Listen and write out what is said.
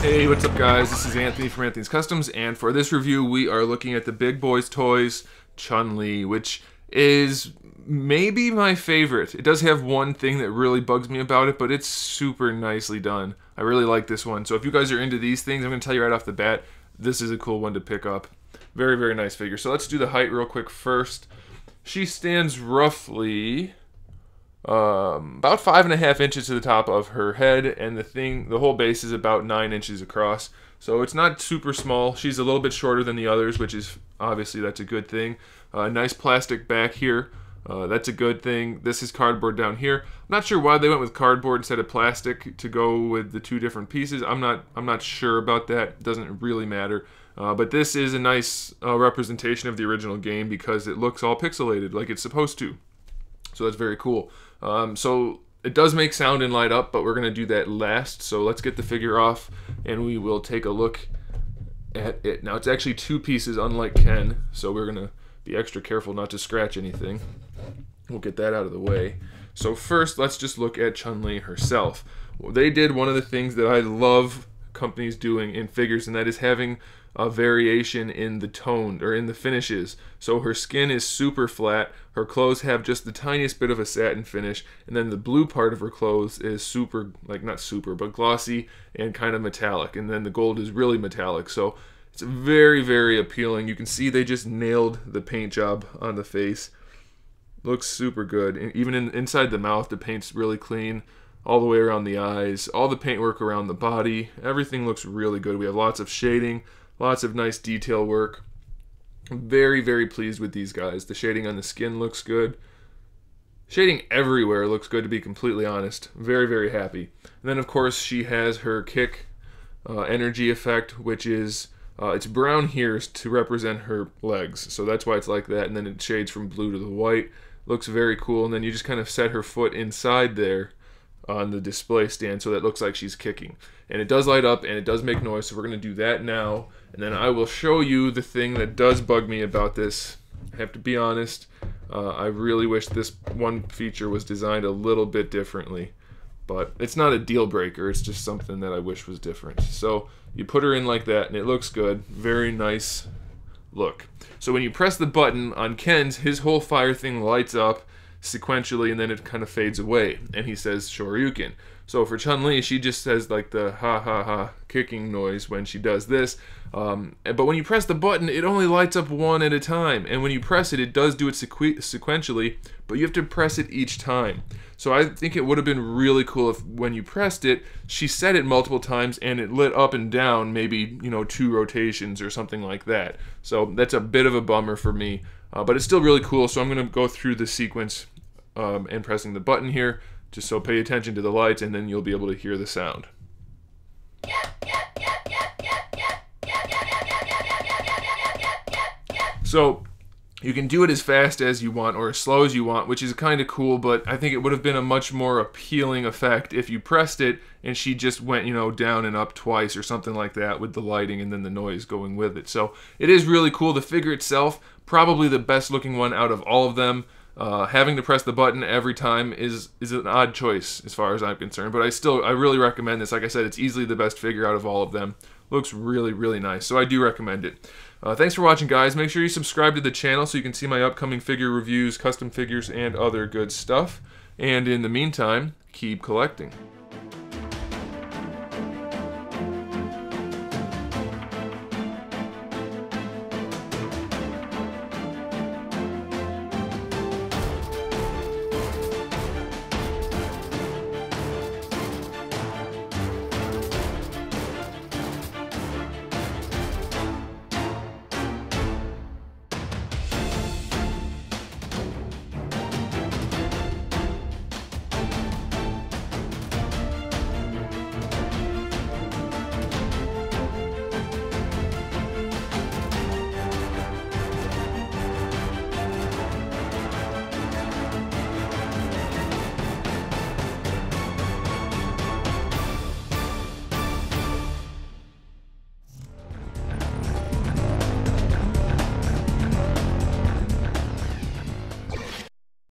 Hey, what's up guys? This is Anthony from AnthonysCustoms, and for this review we are looking at the BigBoysToys CHUN-LI, which is maybe my favorite. It does have one thing that really bugs me about it, but it's super nicely done. I really like this one. So if you guys are into these things, I'm going to tell you right off the bat, this is a cool one to pick up. Very, very nice figure. So let's do the height real quick first. She stands roughly about 5.5 inches to the top of her head, and the whole base is about 9 inches across. So it's not super small. She's a little bit shorter than the others, which is obviously that's a good thing. Nice plastic back here. That's a good thing. This is cardboard down here. I'm not sure why they went with cardboard instead of plastic to go with the two different pieces. I'm not sure about that. It doesn't really matter. But this is a nice representation of the original game because it looks all pixelated like it's supposed to. So that's very cool. So it does make sound and light up, but we're going to do that last. So let's get the figure off and we will take a look at it. Now it's actually two pieces unlike Ken, so we're going to be extra careful not to scratch anything. We'll get that out of the way. So first, let's just look at Chun-Li herself. Well, they did one of the things that I love companies doing in figures, and that is having a variation in the tone or in the finishes. So her skin is super flat, her clothes have just the tiniest bit of a satin finish, and then the blue part of her clothes is super, like not super, but glossy and kind of metallic, and then the gold is really metallic. So it's very, very appealing. You can see they just nailed the paint job on the face. Looks super good. And even inside the mouth, the paint's really clean. All the way around the eyes, all the paintwork around the body, everything looks really good. We have lots of shading, lots of nice detail work. I'm very, very pleased with these guys. The shading on the skin looks good. Shading everywhere looks good, to be completely honest. Very, very happy. And then of course she has her kick energy effect, which is it's brown here to represent her legs. So that's why it's like that. And then it shades from blue to the white. Looks very cool. And then you just kind of set her foot inside there on the display stand so that it looks like she's kicking. And it does light up and it does make noise, so we're going to do that now. And then I will show you the thing that does bug me about this. I have to be honest, I really wish this one feature was designed a little bit differently. But it's not a deal breaker, it's just something that I wish was different. So you put her in like that and it looks good. Very nice look. So when you press the button on Ken's, his whole fire thing lights up sequentially and then it kind of fades away and he says Shoryuken. So for Chun-Li, she just says like the ha ha ha kicking noise when she does this, but when you press the button it only lights up one at a time, and when you press it, it does do it sequentially, but you have to press it each time. So I think it would have been really cool if when you pressed it, she said it multiple times and it lit up and down, maybe, you know, 2 rotations or something like that. So that's a bit of a bummer for me, but it's still really cool. So I'm going to go through the sequence and pressing the button here, just so pay attention to the lights and then you'll be able to hear the sound. So you can do it as fast as you want or as slow as you want, which is kind of cool, but I think it would have been a much more appealing effect if you pressed it and she just went, you know, down and up twice or something like that with the lighting and then the noise going with it. So it is really cool. The figure itself, probably the best looking one out of all of them. Having to press the button every time is an odd choice as far as I'm concerned, but I really recommend this. Like I said, it's easily the best figure out of all of them. Looks really, really nice, so I do recommend it. Thanks for watching, guys. Make sure you subscribe to the channel so you can see my upcoming figure reviews, custom figures, and other good stuff. And in the meantime, keep collecting.